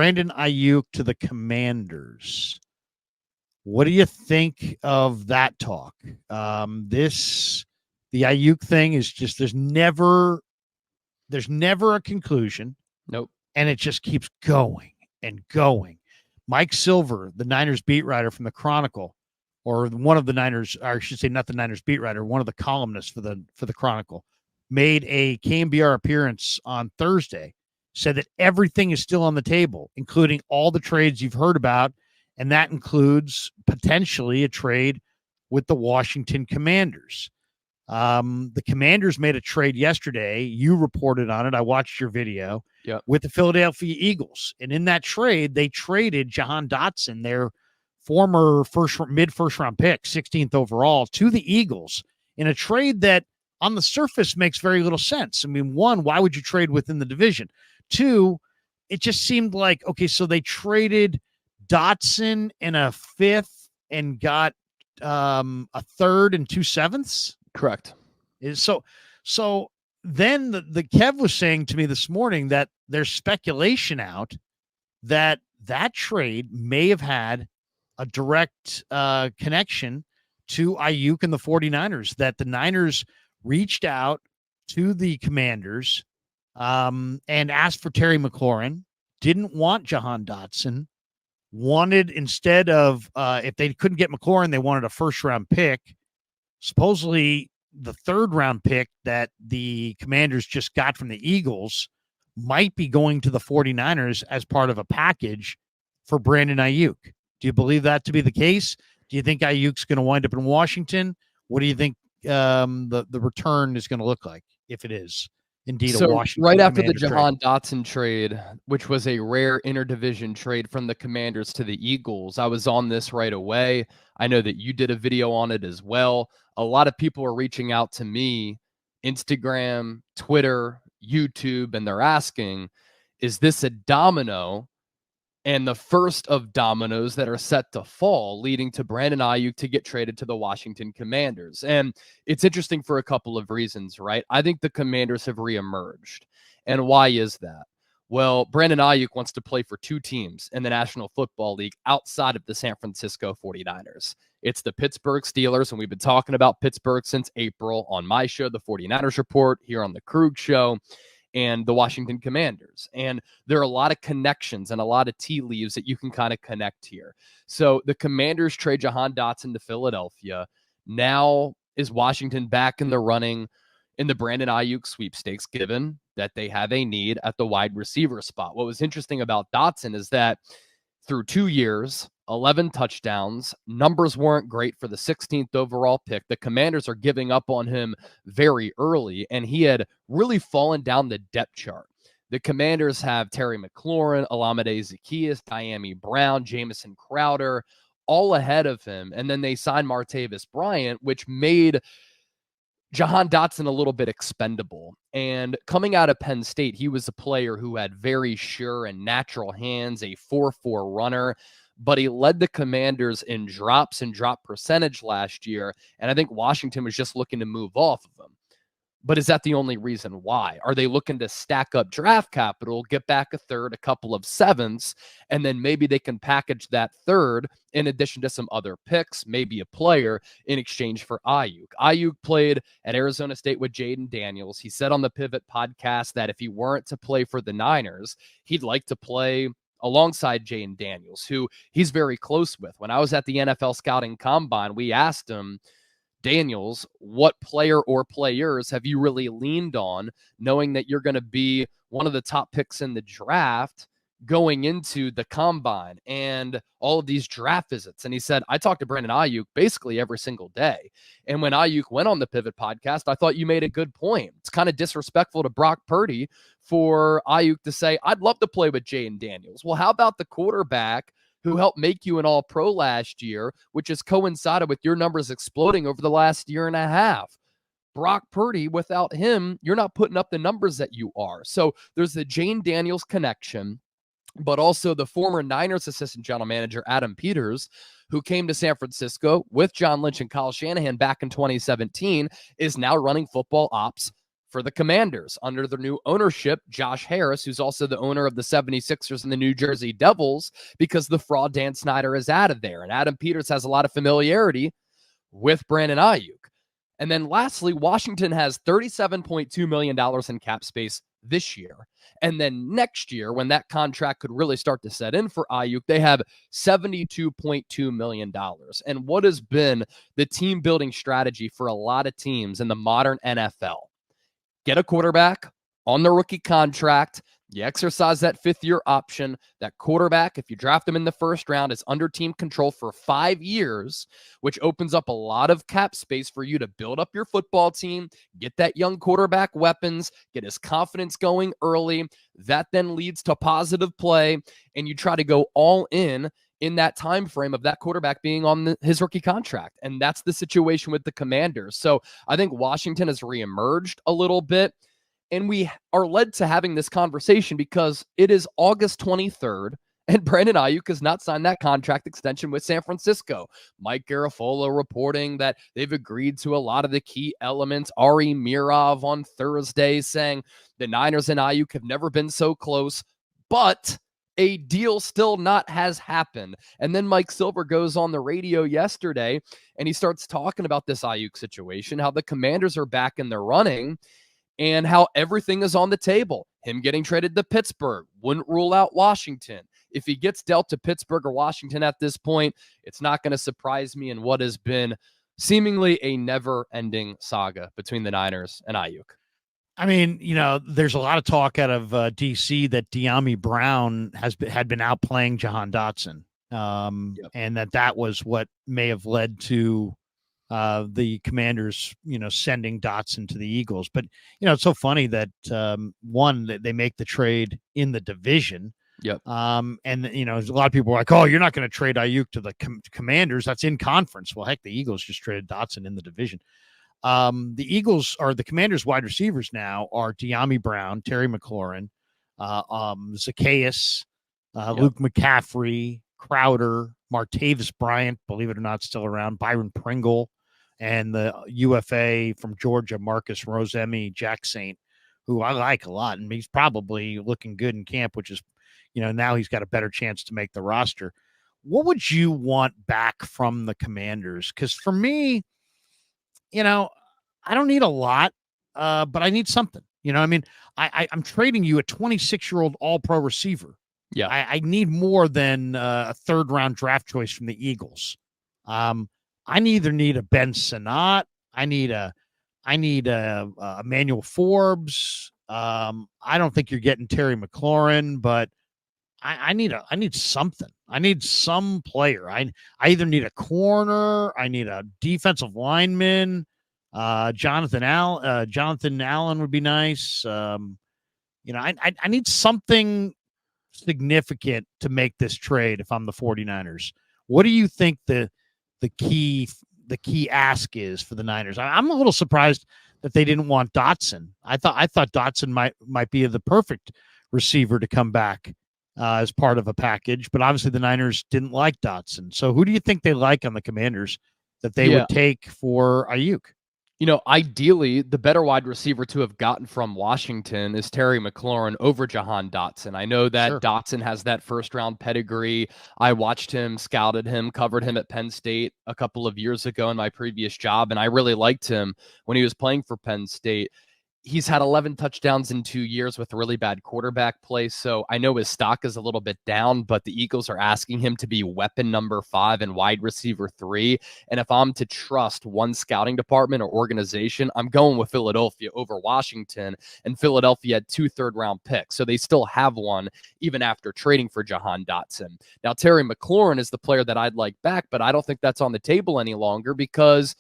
Brandon Aiyuk to the Commanders. What do you think of that talk? The Aiyuk thing is just there's never a conclusion. Nope. And it just keeps going and going. Mike Silver, the Niners beat writer from the Chronicle, or one of the Niners, or I should say not the Niners beat writer, one of the columnists for the Chronicle, made a KMBR appearance on Thursday, said that everything is still on the table, including all the trades you've heard about, and that includes potentially a trade with the Washington Commanders. The Commanders made a trade yesterday. You reported on it. I watched your video. Yep. With the Philadelphia Eagles. And in that trade, they traded Jahan Dotson, their former mid-first round pick, 16th overall, to the Eagles in a trade that on the surface makes very little sense. I mean, one, why would you trade within the division? Two, it just seemed like, okay, so they traded Dotson and a fifth and got a third and 2 sevenths. Correct. So then the Kev was saying to me this morning that there's speculation out that trade may have had a direct connection to Aiyuk and the 49ers, that the Niners reached out to the Commanders and asked for Terry McLaurin, didn't want Jahan Dotson, wanted instead of if they couldn't get McLaurin, they wanted a first-round pick. Supposedly, the third-round pick that the Commanders just got from the Eagles might be going to the 49ers as part of a package for Brandon Aiyuk. Do you believe that to be the case? Do you think Ayuk's going to wind up in Washington? What do you think the return is going to look like, if it is indeed a Washington? Right after the Commanders Jahan Dotson trade, which was a rare interdivision trade from the Commanders to the Eagles, I was on this right away. I know that you did a video on it as well. A lot of people are reaching out to me, Instagram, Twitter, YouTube, and they're asking, is this a domino and the first of dominoes that are set to fall, leading to Brandon Aiyuk to get traded to the Washington Commanders? And it's interesting for a couple of reasons, right? I think the Commanders have reemerged. And why is that? Well, Brandon Aiyuk wants to play for two teams in the National Football League outside of the San Francisco 49ers. It's the Pittsburgh Steelers, and we've been talking about Pittsburgh since April on my show, the 49ers Report, here on the Krug Show, and the Washington Commanders. And there are a lot of connections and a lot of tea leaves that you can kind of connect here. So the Commanders trade Jahan Dotson to Philadelphia. Now is Washington back in the running in the Brandon Aiyuk sweepstakes, given that they have a need at the wide receiver spot? What was interesting about Dotson is that through 2 years, 11 touchdowns, numbers weren't great for the 16th overall pick. The Commanders are giving up on him very early, and he had really fallen down the depth chart. The Commanders have Terry McLaurin, Olamide Zaccheaus, Diami Brown, Jamison Crowder, all ahead of him. And then they signed Martavis Bryant, which made Jahan Dotson a little bit expendable. And coming out of Penn State, he was a player who had very sure and natural hands, a 4.4 runner, but he led the Commanders in drops and drop percentage last year. And I think Washington was just looking to move off of him. But is that the only reason why? Are they looking to stack up draft capital, get back a third, a couple of sevenths, and then maybe they can package that third in addition to some other picks, maybe a player, in exchange for Aiyuk? Aiyuk played at Arizona State with Jaden Daniels. He said on the Pivot podcast that if he weren't to play for the Niners, he'd like to play alongside Jaden Daniels, who he's very close with. When I was at the NFL Scouting Combine, we asked him, Daniels, what player or players have you really leaned on, knowing that you're going to be one of the top picks in the draft going into the combine and all of these draft visits? And he said, I talked to Brandon Aiyuk basically every single day. And when Aiyuk went on the Pivot podcast, I thought you made a good point. It's kind of disrespectful to Brock Purdy for Aiyuk to say, I'd love to play with Jaden Daniels. Well, how about the quarterback who helped make you an All-Pro last year, which has coincided with your numbers exploding over the last year and a half? Brock Purdy, without him, you're not putting up the numbers that you are. So there's the Jaden Daniels connection, but also the former Niners assistant general manager, Adam Peters, who came to San Francisco with John Lynch and Kyle Shanahan back in 2017, is now running football ops for the Commanders under the new ownership, Josh Harris, who's also the owner of the 76ers and the New Jersey Devils, because the fraud Dan Snyder is out of there. And Adam Peters has a lot of familiarity with Brandon Aiyuk. And then lastly, Washington has $37.2 million in cap space this year. And then next year, when that contract could really start to set in for Aiyuk, they have $72.2 million. And what has been the team building strategy for a lot of teams in the modern NFL? Get a quarterback on the rookie contract. You exercise that fifth-year option. That quarterback, if you draft him in the first round, is under team control for 5 years, which opens up a lot of cap space for you to build up your football team, get that young quarterback weapons, get his confidence going early. That then leads to positive play, and you try to go all in that time frame of that quarterback being on his rookie contract. And that's the situation with the Commanders. So I think Washington has reemerged a little bit. And we are led to having this conversation because it is August 23rd, and Brandon Aiyuk has not signed that contract extension with San Francisco. Mike Garafolo reporting that they've agreed to a lot of the key elements. Ari Mirov on Thursday saying the Niners and Aiyuk have never been so close, but a deal still not has happened. And then Mike Silver goes on the radio yesterday, and he starts talking about this Aiyuk situation, how the Commanders are back in the running, and how everything is on the table. Him getting traded to Pittsburgh wouldn't rule out Washington. If he gets dealt to Pittsburgh or Washington at this point, it's not going to surprise me in what has been seemingly a never-ending saga between the Niners and Aiyuk. I mean, there's a lot of talk out of D.C. that De'Ami Brown had been outplaying Jahan Dotson, and that was what may have led to the Commanders, sending Dotson to the Eagles. But, it's so funny that, that they make the trade in the division. Yep. And, a lot of people are like, oh, you're not going to trade Aiyuk to the Commanders. That's in conference. Well, heck, the Eagles just traded Dotson in the division. The Commanders wide receivers now are De'Ami Brown, Terry McLaurin, Zacchaeus, Luke McCaffrey, Crowder, Martavis Bryant, believe it or not, still around, Byron Pringle, and the UFA from Georgia, Marcus Rosemi, Jack Saint, who I like a lot. And he's probably looking good in camp, which is, now he's got a better chance to make the roster. What would you want back from the Commanders? Because for me, I don't need a lot, but I need something. I'm trading you a 26-year-old all-pro receiver. Yeah, I need more than a third-round draft choice from the Eagles. I either need a Ben Sinnott. I need a Emmanuel Forbes. I don't think you're getting Terry McLaurin, but I need something. I need some player. I either need a corner. I need a defensive lineman. Jonathan Allen would be nice. I need something significant to make this trade if I'm the 49ers. What do you think the key ask is for the Niners? I'm a little surprised that they didn't want Dotson. I thought Dotson might be the perfect receiver to come back as part of a package, but obviously the Niners didn't like Dotson. So who do you think they like on the Commanders that they would take for Aiyuk? Ideally, the better wide receiver to have gotten from Washington is Terry McLaurin over Jahan Dotson. I know that Dotson has that first-round pedigree. I watched him, scouted him, covered him at Penn State a couple of years ago in my previous job, and I really liked him when he was playing for Penn State. He's had 11 touchdowns in 2 years with really bad quarterback play, so I know his stock is a little bit down, but the Eagles are asking him to be weapon number 5 and wide receiver 3, and if I'm to trust one scouting department or organization, I'm going with Philadelphia over Washington, and Philadelphia had 2 third-round picks, so they still have one even after trading for Jahan Dotson. Now, Terry McLaurin is the player that I'd like back, but I don't think that's on the table any longer because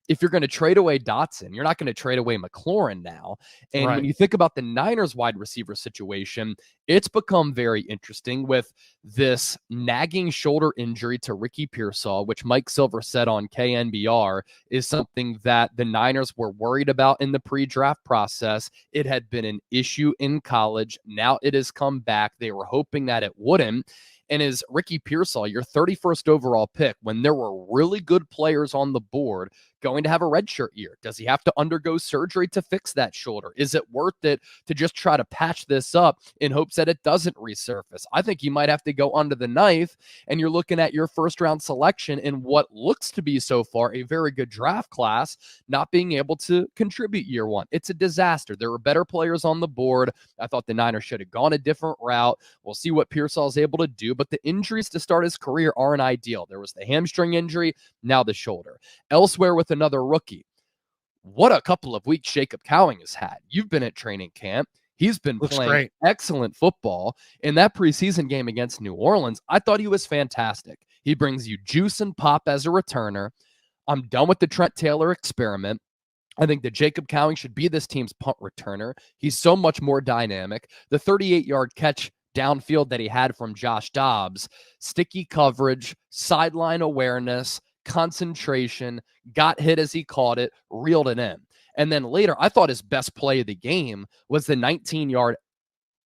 if you're going to trade away Dotson, you're not going to trade away McLaurin now. And when you think about the Niners wide receiver situation, it's become very interesting with this nagging shoulder injury to Ricky Pearsall, which Mike Silver said on KNBR is something that the Niners were worried about in the pre-draft process. It had been an issue in college. Now it has come back. They were hoping that it wouldn't. And is Ricky Pearsall, your 31st overall pick, when there were really good players on the board, going to have a redshirt year? Does he have to undergo surgery to fix that shoulder? Is it worth it to just try to patch this up in hopes that it doesn't resurface? I think you might have to go under the knife, and you're looking at your first round selection in what looks to be so far a very good draft class, not being able to contribute year one. It's a disaster. There were better players on the board. I thought the Niners should have gone a different route. We'll see what Pearsall is able to do, but the injuries to start his career aren't ideal. There was the hamstring injury, now the shoulder. Elsewhere with another rookie, what a couple of weeks Jacob Cowing has had. You've been at training camp. He's been playing excellent football. In that preseason game against New Orleans, I thought he was fantastic. He brings you juice and pop as a returner. I'm done with the Trent Taylor experiment. I think that Jacob Cowing should be this team's punt returner. He's so much more dynamic. The 38-yard catch downfield that he had from Josh Dobbs, sticky coverage, sideline awareness, concentration, got hit as he caught it, reeled it in. And then later, I thought his best play of the game was the 19-yard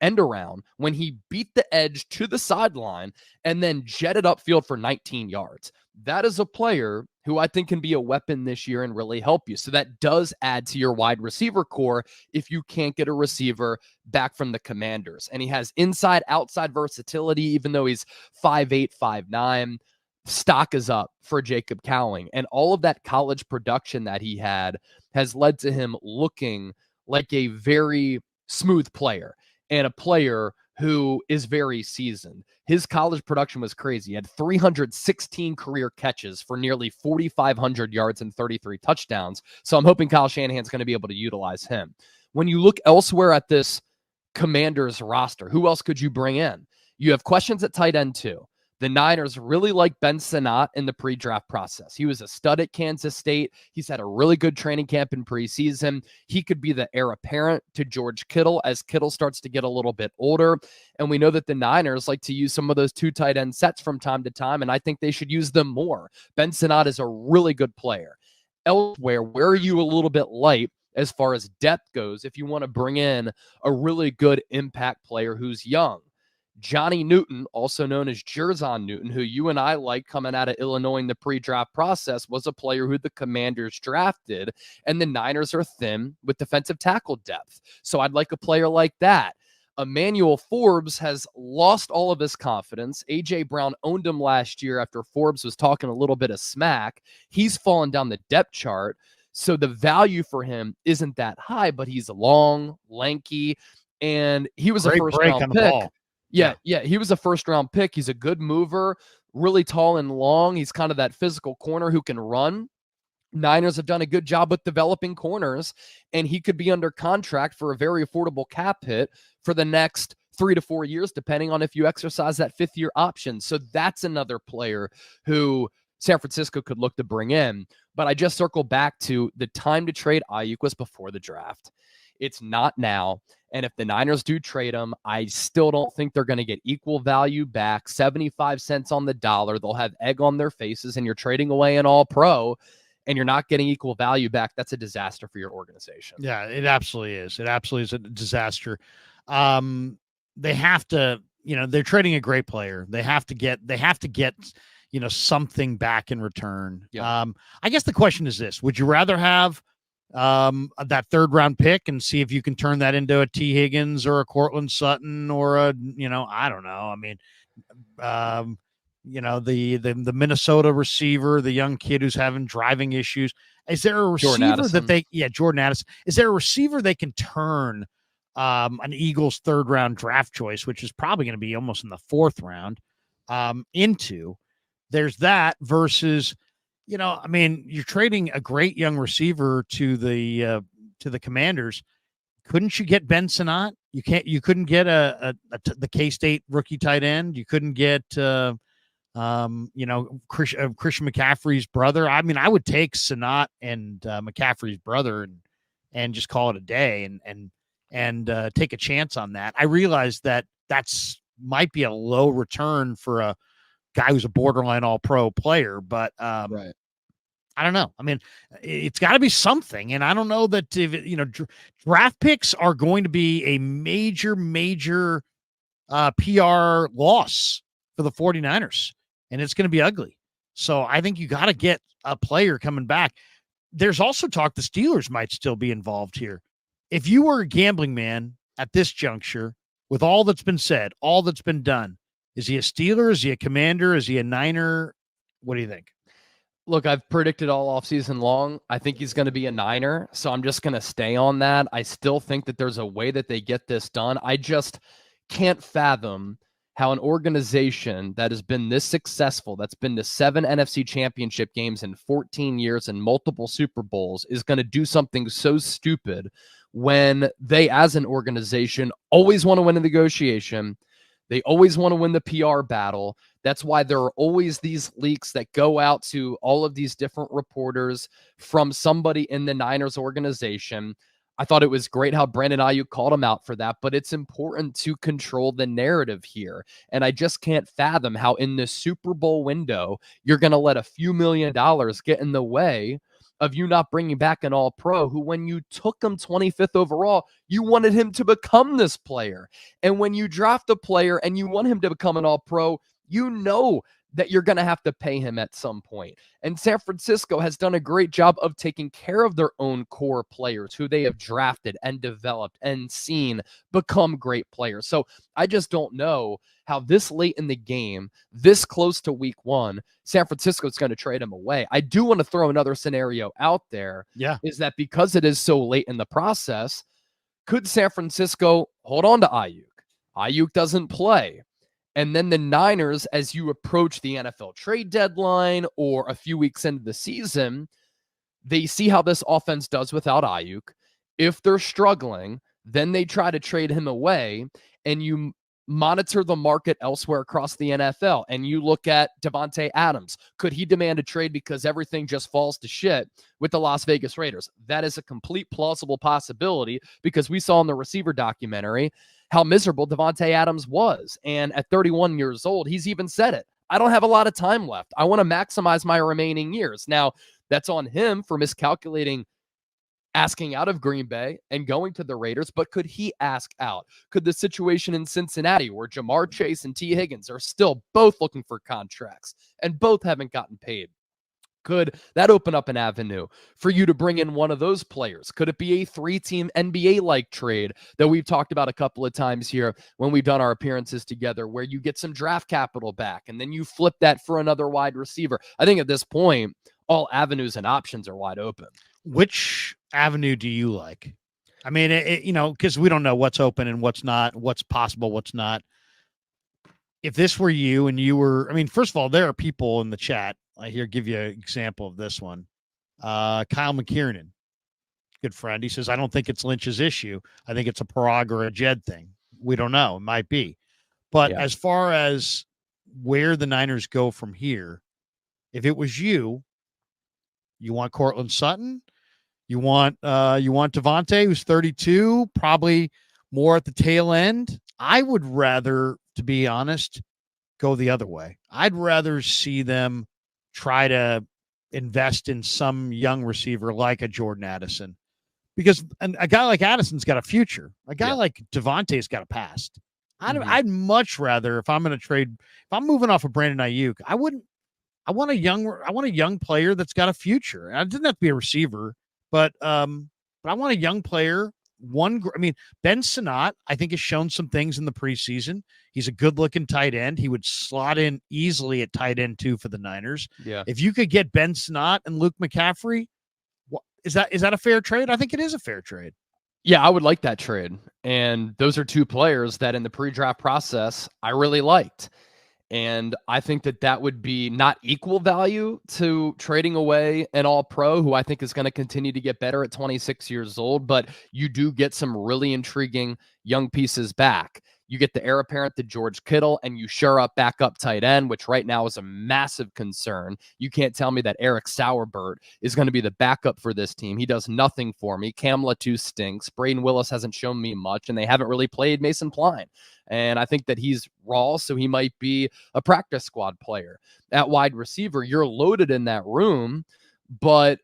end around when he beat the edge to the sideline and then jetted upfield for 19 yards. That is a player who I think can be a weapon this year and really help you. So that does add to your wide receiver core if you can't get a receiver back from the Commanders. And he has inside, outside versatility, even though he's 5'8", 5'9". Stock is up for Jacob Cowing. And all of that college production that he had has led to him looking like a very smooth player and a player who is very seasoned. His college production was crazy. He had 316 career catches for nearly 4,500 yards and 33 touchdowns. So I'm hoping Kyle Shanahan's going to be able to utilize him. When you look elsewhere at this Commanders roster, who else could you bring in? You have questions at tight end too. The Niners really like Ben Sinnott in the pre-draft process. He was a stud at Kansas State. He's had a really good training camp in preseason. He could be the heir apparent to George Kittle as Kittle starts to get a little bit older. And we know that the Niners like to use some of those two tight end sets from time to time, and I think they should use them more. Ben Sinnott is a really good player. Elsewhere, where are you a little bit light as far as depth goes if you want to bring in a really good impact player who's young? Johnny Newton, also known as Jerzon Newton, who you and I liked coming out of Illinois in the pre-draft process, was a player who the Commanders drafted, and the Niners are thin with defensive tackle depth. So I'd like a player like that. Emmanuel Forbes has lost all of his confidence. A.J. Brown owned him last year after Forbes was talking a little bit of smack. He's fallen down the depth chart, so the value for him isn't that high, but he's long, lanky, and he was a first-round pick. Yeah, he was a first-round pick. He's a good mover, really tall and long. He's kind of that physical corner who can run. Niners have done a good job with developing corners, and he could be under contract for a very affordable cap hit for the next 3 to 4 years, depending on if you exercise that fifth-year option. So that's another player who San Francisco could look to bring in. But I just circle back to the time to trade Aiyuk was before the draft. It's not now. And if the Niners do trade him, I still don't think they're going to get equal value back. 75 cents on the dollar. They'll have egg on their faces, and you're trading away an all-pro, and you're not getting equal value back. That's a disaster for your organization. Yeah, it absolutely is. It absolutely is a disaster. They have to, they're trading a great player. They have to get, something back in return. Yeah. I guess the question is this: would you rather have that third round pick and see if you can turn that into a T. Higgins or a Cortland Sutton or I don't know. I mean, the Minnesota receiver, the young kid who's having driving issues. Is there a receiver Jordan Addison? Is there a receiver they can turn an Eagles third round draft choice, which is probably going to be almost in the fourth round, into? There's that versus, you're trading a great young receiver to the Commanders. Couldn't you get Ben Sinnott? You couldn't get the K-State rookie tight end. You couldn't get Christian McCaffrey's brother. I mean, I would take Sinnott and McCaffrey's brother and just call it a day and take a chance on that. I realize that's might be a low return for a guy who's a borderline all-pro player, but right. I don't know. I mean, it's got to be something, and I don't know that draft picks are going to be a major PR loss for the 49ers, and it's going to be ugly. So I think you got to get a player coming back. There's also talk the Steelers might still be involved here. If you were a gambling man at this juncture, with all that's been said, all that's been done, is he a Steeler? Is he a Commander? Is he a Niner? What do you think? Look, I've predicted all offseason long. I think he's going to be a Niner, so I'm just going to stay on that. I still think that there's a way that they get this done. I just can't fathom how an organization that has been this successful, that's been to 7 NFC championship games in 14 years and multiple Super Bowls, is going to do something so stupid when they, as an organization, always want to win a negotiation. They always want to win the PR battle. That's why there are always these leaks that go out to all of these different reporters from somebody in the Niners organization. I thought it was great how Brandon Aiyuk called him out for that, but it's important to control the narrative here. And I just can't fathom how in this Super Bowl window, you're going to let a few $1 million get in the way of you not bringing back an all-pro who, when you took him 25th overall, you wanted him to become this player. And when you draft a player and you want him to become an all-pro, you know that you're going to have to pay him at some point. And San Francisco has done a great job of taking care of their own core players who they have drafted and developed and seen become great players. So I just don't know how this late in the game, this close to week 1, San Francisco is going to trade him away. I do want to throw another scenario out there. Yeah. Is that because it is so late in the process, could San Francisco hold on to Aiyuk? Aiyuk doesn't play. And then the Niners, as you approach the NFL trade deadline or a few weeks into the season, they see how this offense does without Aiyuk. If they're struggling, then they try to trade him away, and you monitor the market elsewhere across the NFL. And you look at Davante Adams. Could he demand a trade because everything just falls to shit with the Las Vegas Raiders? That is a complete plausible possibility, because we saw in the receiver documentary how miserable Davante Adams was. And at 31 years old, he's even said it. I don't have a lot of time left. I want to maximize my remaining years. Now, that's on him for miscalculating asking out of Green Bay and going to the Raiders, but could he ask out? Could the situation in Cincinnati, where Jamar Chase and T. Higgins are still both looking for contracts and both haven't gotten paid, could that open up an avenue for you to bring in one of those players? Could it be a 3-team NBA-like trade that we've talked about a couple of times here when we've done our appearances together, where you get some draft capital back and then you flip that for another wide receiver? I think at this point, all avenues and options are wide open. Which avenue do you like? I mean, because we don't know what's open and what's not, what's possible, what's not. If this were you and you were, first of all, there are people in the chat. I give you an example of this one. Kyle McKiernan, good friend. He says, I don't think it's Lynch's issue. I think it's a Parag or a Jed thing. We don't know. It might be. But as far as where the Niners go from here, if it was you want Cortland Sutton, you want Davante, who's 32, probably more at the tail end. I would rather, to be honest, go the other way. I'd rather see them try to invest in some young receiver like a Jordan Addison, because a guy like Addison's got a future. A guy like Davante's got a past. I'd much rather, if I'm going to trade, if I'm moving off of Brandon Aiyuk, I want a young player that's got a future. And it doesn't have to be a receiver, but I want a young player. Ben Sinnott, I think, has shown some things in the preseason. He's a good-looking tight end. He would slot in easily at tight end too for the Niners. Yeah. If you could get Ben Sinnott and Luke McCaffrey, is that a fair trade? I think it is a fair trade. Yeah, I would like that trade. And those are two players that in the pre-draft process I really liked. And I think that would be not equal value to trading away an all-pro who I think is going to continue to get better at 26 years old, but you do get some really intriguing young pieces back. You get the heir apparent to George Kittle, and you shore up backup tight end, which right now is a massive concern. You can't tell me that Eric Sauerbert is going to be the backup for this team. He does nothing for me. Cam Latu stinks. Braden Willis hasn't shown me much, and they haven't really played Mason Pline. And I think that he's raw, so he might be a practice squad player. At wide receiver, you're loaded in that room, but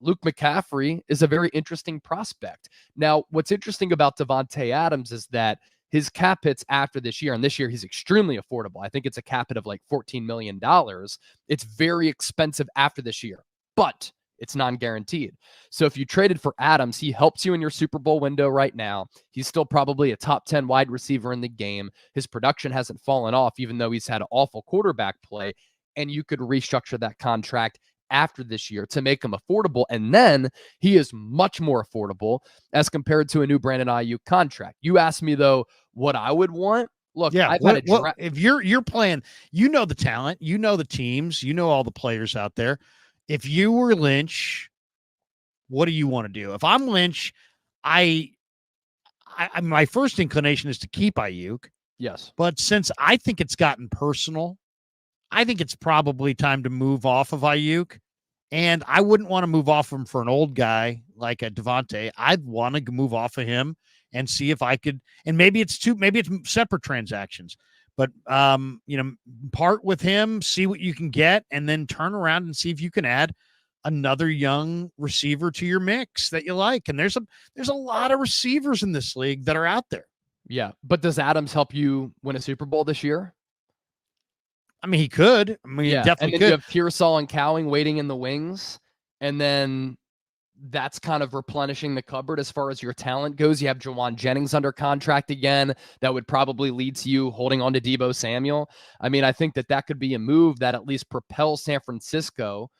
Luke McCaffrey is a very interesting prospect. Now, what's interesting about Davante Adams is that his cap hits after this year, and this year he's extremely affordable. I think it's a cap hit of like $14 million. It's very expensive after this year, but it's non-guaranteed. So if you traded for Adams, he helps you in your Super Bowl window right now. He's still probably a top 10 wide receiver in the game. His production hasn't fallen off, even though he's had awful quarterback play, and you could restructure that contract after this year to make him affordable. And then he is much more affordable as compared to a new Brandon Aiyuk contract. You asked me, though, what I would want. Look, yeah, if you're playing, you know the talent, you know the teams, you know all the players out there. If you were Lynch, what do you want to do? If I'm Lynch, I my first inclination is to keep Aiyuk. Yes. But since I think it's gotten personal, I think it's probably time to move off of Aiyuk. And I wouldn't want to move off him for an old guy like a Devontae. I'd want to move off of him and see if I could, and maybe it's separate transactions, but part with him, see what you can get, and then turn around and see if you can add another young receiver to your mix that you like. And there's a lot of receivers in this league that are out there. Yeah. But does Adams help you win a Super Bowl this year? I mean, he could. I mean, yeah. He definitely and then could. You have Pearsall and Cowing waiting in the wings, and then that's kind of replenishing the cupboard as far as your talent goes. You have Jawan Jennings under contract again. That would probably lead to you holding on to Deebo Samuel. I mean, I think that could be a move that at least propels San Francisco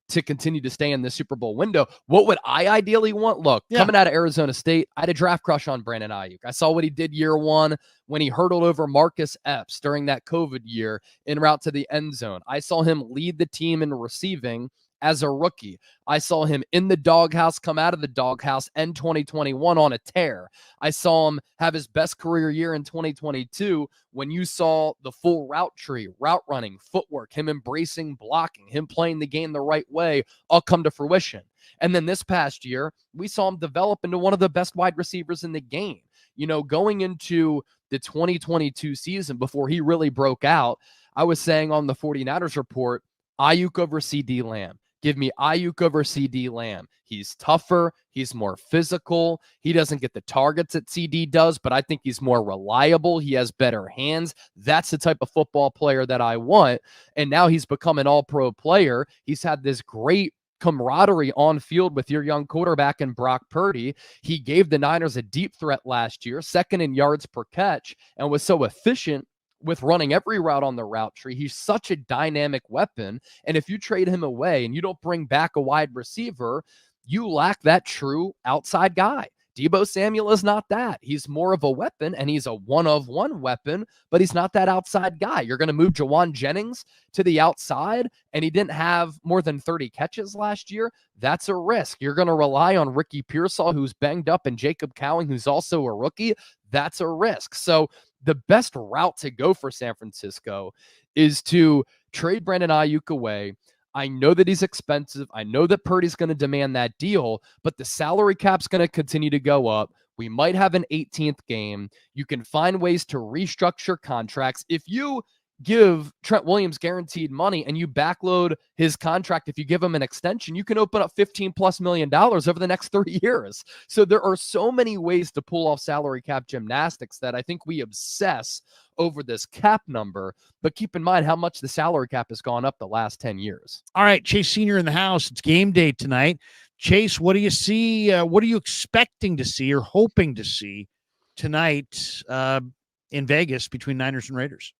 to continue to stay in the Super Bowl window. What would I ideally want? Look, coming out of Arizona State, I had a draft crush on Brandon Aiyuk. I saw what he did year one when he hurdled over Marcus Epps during that COVID year en route to the end zone. I saw him lead the team in receiving as a rookie. I saw him in the doghouse, come out of the doghouse, end 2021 on a tear. I saw him have his best career year in 2022 when you saw the full route tree, route running, footwork, him embracing blocking, him playing the game the right way, all come to fruition. And then this past year, we saw him develop into one of the best wide receivers in the game. You know, going into the 2022 season before he really broke out, I was saying on the 49ers report, Aiyuk over CD Lamb. Give me Aiyuk over CD Lamb. He's tougher. He's more physical. He doesn't get the targets that CD does, but I think he's more reliable. He has better hands. That's the type of football player that I want. And now he's become an all-pro player. He's had this great camaraderie on field with your young quarterback in Brock Purdy. He gave the Niners a deep threat last year, second in yards per catch, and was so efficient with running every route on the route tree. He's such a dynamic weapon. And if you trade him away and you don't bring back a wide receiver, you lack that true outside guy. Deebo Samuel is not that. He's more of a weapon, and he's a one-of-one weapon, but he's not that outside guy. You're going to move Jawan Jennings to the outside, and he didn't have more than 30 catches last year. That's a risk. You're going to rely on Ricky Pearsall, who's banged up, and Jacob Cowing, who's also a rookie. That's a risk. So the best route to go for San Francisco is to trade Brandon Aiyuk away. I know that he's expensive. I know that Purdy's going to demand that deal, but the salary cap's going to continue to go up. We might have an 18th game. You can find ways to restructure contracts. If you give Trent Williams guaranteed money and you backload his contract, if you give him an extension, you can open up $15+ million over the next 30 years. So there are so many ways to pull off salary cap gymnastics that I think we obsess over this cap number, but keep in mind how much the salary cap has gone up the last 10 years. All right, Chase Senior in the house. It's game day tonight. Chase, what do you see? What are you expecting to see or hoping to see tonight in Vegas between Niners and Raiders?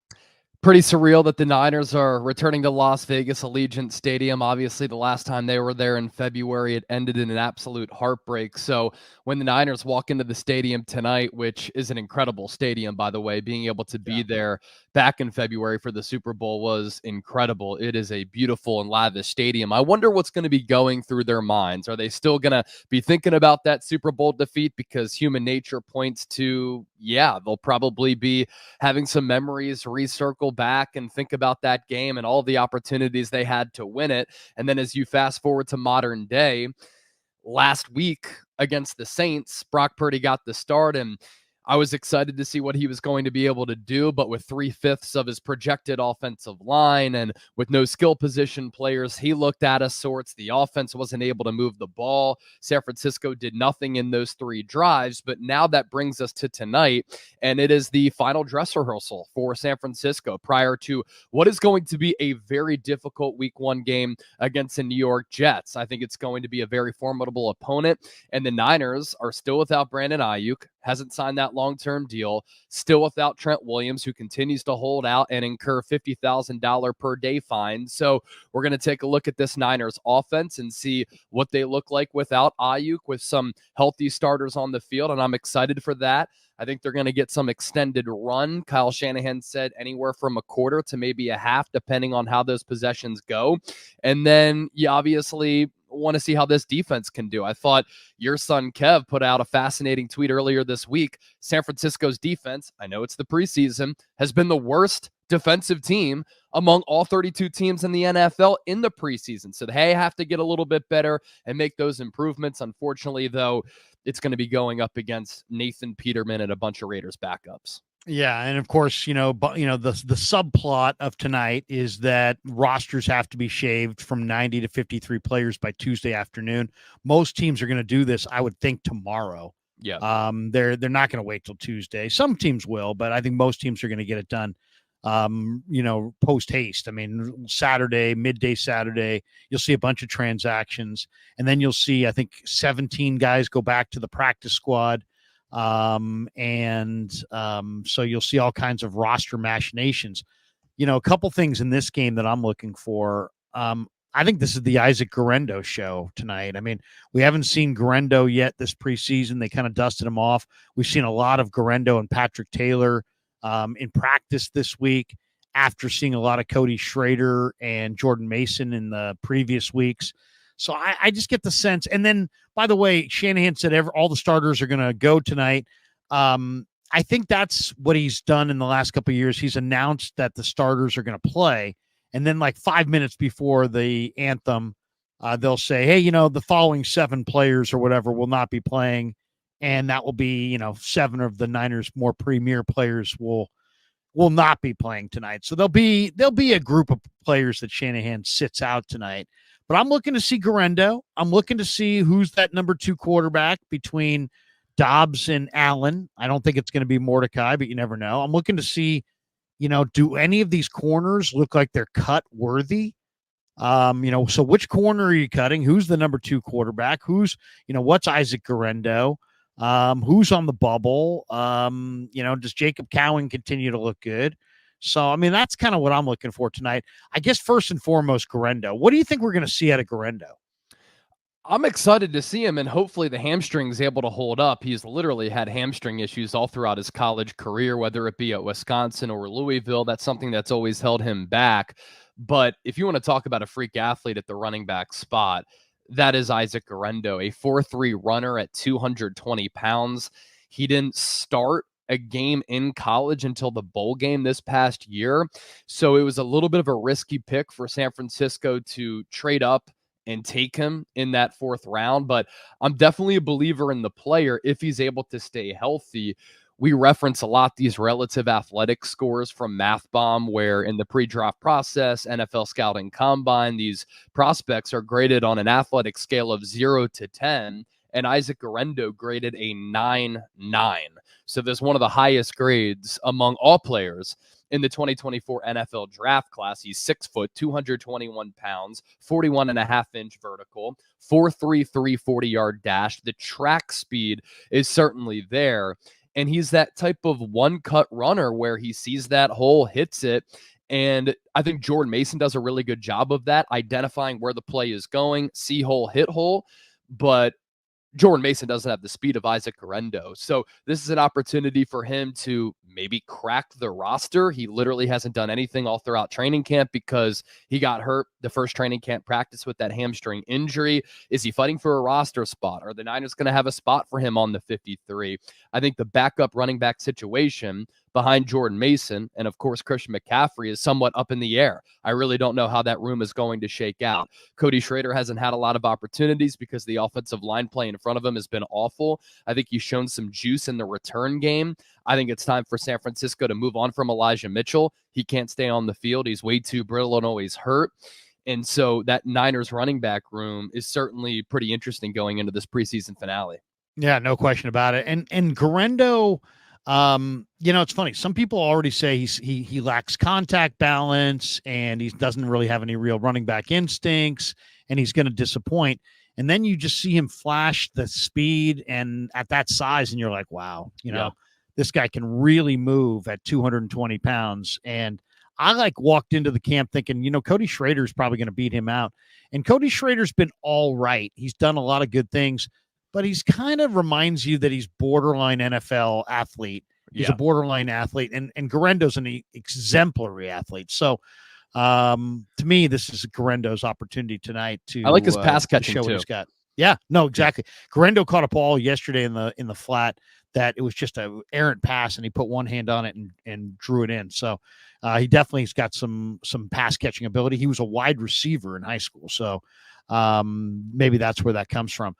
Pretty surreal that the Niners are returning to Las Vegas Allegiant Stadium. Obviously, the last time they were there in February, it ended in an absolute heartbreak. So when the Niners walk into the stadium tonight, which is an incredible stadium, by the way, being able to be there back in February for the Super Bowl was incredible. It is a beautiful and lavish stadium. I wonder what's going to be going through their minds. Are they still going to be thinking about that Super Bowl defeat? Because human nature points to, they'll probably be having some memories recircle back and think about that game and all the opportunities they had to win it. And then as you fast forward to modern day, last week against the Saints, Brock Purdy got the start, and I was excited to see what he was going to be able to do, but with 3/5 of his projected offensive line and with no skill position players, he looked out of sorts. The offense wasn't able to move the ball. San Francisco did nothing in those 3 drives, but now that brings us to tonight, and it is the final dress rehearsal for San Francisco prior to what is going to be a very difficult week 1 game against the New York Jets. I think it's going to be a very formidable opponent, and the Niners are still without Brandon Aiyuk, hasn't signed that long-term deal, still without Trent Williams, who continues to hold out and incur $50,000 per day fine. So we're going to take a look at this Niners offense and see what they look like without Aiyuk, with some healthy starters on the field, and I'm excited for that. I think they're going to get some extended run. Kyle Shanahan said anywhere from a quarter to maybe a half, depending on how those possessions go. And then you obviously want to see how this defense can do. I thought your son Kev put out a fascinating tweet earlier this week. San Francisco's defense, I know it's the preseason, has been the worst defensive team among all 32 teams in the NFL in the preseason. So they have to get a little bit better and make those improvements. Unfortunately, though, it's going to be going up against Nathan Peterman and a bunch of Raiders backups. Yeah, and of course, the subplot of tonight is that rosters have to be shaved from 90 to 53 players by Tuesday afternoon. Most teams are going to do this, I would think, tomorrow. Yeah. They're not going to wait till Tuesday. Some teams will, but I think most teams are going to get it done post haste. I mean, Saturday, midday Saturday, you'll see a bunch of transactions, and then you'll see, I think, 17 guys go back to the practice squad. So you'll see all kinds of roster machinations. A couple things in this game that I'm looking for. I think this is the Isaac Guerendo show tonight. I mean, we haven't seen Guerendo yet this preseason. They kind of dusted him off. We've seen a lot of Guerendo and Patrick Taylor in practice this week, after seeing a lot of Cody Schrader and Jordan Mason in the previous weeks. So I just get the sense. And then, by the way, Shanahan said all the starters are going to go tonight. I think that's what he's done in the last couple of years. He's announced that the starters are going to play. And then like 5 minutes before the anthem, they'll say, hey, the following 7 players or whatever will not be playing. And that will be, 7 of the Niners' more premier players will not be playing tonight. So there'll be a group of players that Shanahan sits out tonight. But I'm looking to see Guerendo. I'm looking to see who's that number 2 quarterback between Dobbs and Allen. I don't think it's going to be Mordecai, but you never know. I'm looking to see, do any of these corners look like they're cut worthy? So which corner are you cutting? Who's the number 2 quarterback? Who's, what's Isaac Guerendo? Who's on the bubble? Does Jacob Cowan continue to look good? So, I mean, that's kind of what I'm looking for tonight. I guess first and foremost, Guerendo. What do you think we're going to see out of Guerendo? I'm excited to see him, and hopefully the hamstring is able to hold up. He's literally had hamstring issues all throughout his college career, whether it be at Wisconsin or Louisville. That's something that's always held him back. But if you want to talk about a freak athlete at the running back spot, that is Isaac Guerendo, a 4.3 runner at 220 pounds. He didn't start a game in college until the bowl game this past year. So it was a little bit of a risky pick for San Francisco to trade up and take him in that 4th round. But I'm definitely a believer in the player if he's able to stay healthy. We reference a lot these relative athletic scores from MathBomb, where in the pre-draft process, NFL Scouting Combine, these prospects are graded on an athletic scale of 0 to 10. And Isaac Guerendo graded a 9.9. So there's one of the highest grades among all players in the 2024 NFL draft class. He's 6 foot, 221 pounds, 41.5-inch vertical, 4.3 40-yard dash. The track speed is certainly there. And he's that type of one-cut runner where he sees that hole, hits it. And I think Jordan Mason does a really good job of that, identifying where the play is going, see hole, hit hole. But Jordan Mason doesn't have the speed of Isaac Guerendo. So this is an opportunity for him to maybe crack the roster. He literally hasn't done anything all throughout training camp because he got hurt the first training camp practice with that hamstring injury. Is he fighting for a roster spot? Are the Niners going to have a spot for him on the 53? I think the backup running back situation behind Jordan Mason. And of course, Christian McCaffrey is somewhat up in the air. I really don't know how that room is going to shake out. Cody Schrader hasn't had a lot of opportunities because the offensive line play in front of him has been awful. I think he's shown some juice in the return game. I think it's time for San Francisco to move on from Elijah Mitchell. He can't stay on the field. He's way too brittle and always hurt. And so that Niners running back room is certainly pretty interesting going into this preseason finale. Yeah, no question about it. And Garendo, it's funny. Some people already say he lacks contact balance and he doesn't really have any real running back instincts and he's going to disappoint. And then you just see him flash the speed and at that size and you're like, wow, this guy can really move at 220 pounds. And I walked into the camp thinking, Cody Schrader's probably going to beat him out. And Cody Schrader's been all right. He's done a lot of good things, but he's kind of reminds you that he's borderline NFL athlete. He's a borderline athlete. And Garendo's an exemplary athlete. So to me, this is Garendo's opportunity tonight to I like his pass catching show too. What he's got. Yeah, no, exactly. Garendo caught a ball yesterday in the flat that it was just an errant pass, and he put one hand on it and drew it in. So he definitely has got some pass catching ability. He was a wide receiver in high school, so maybe that's where that comes from.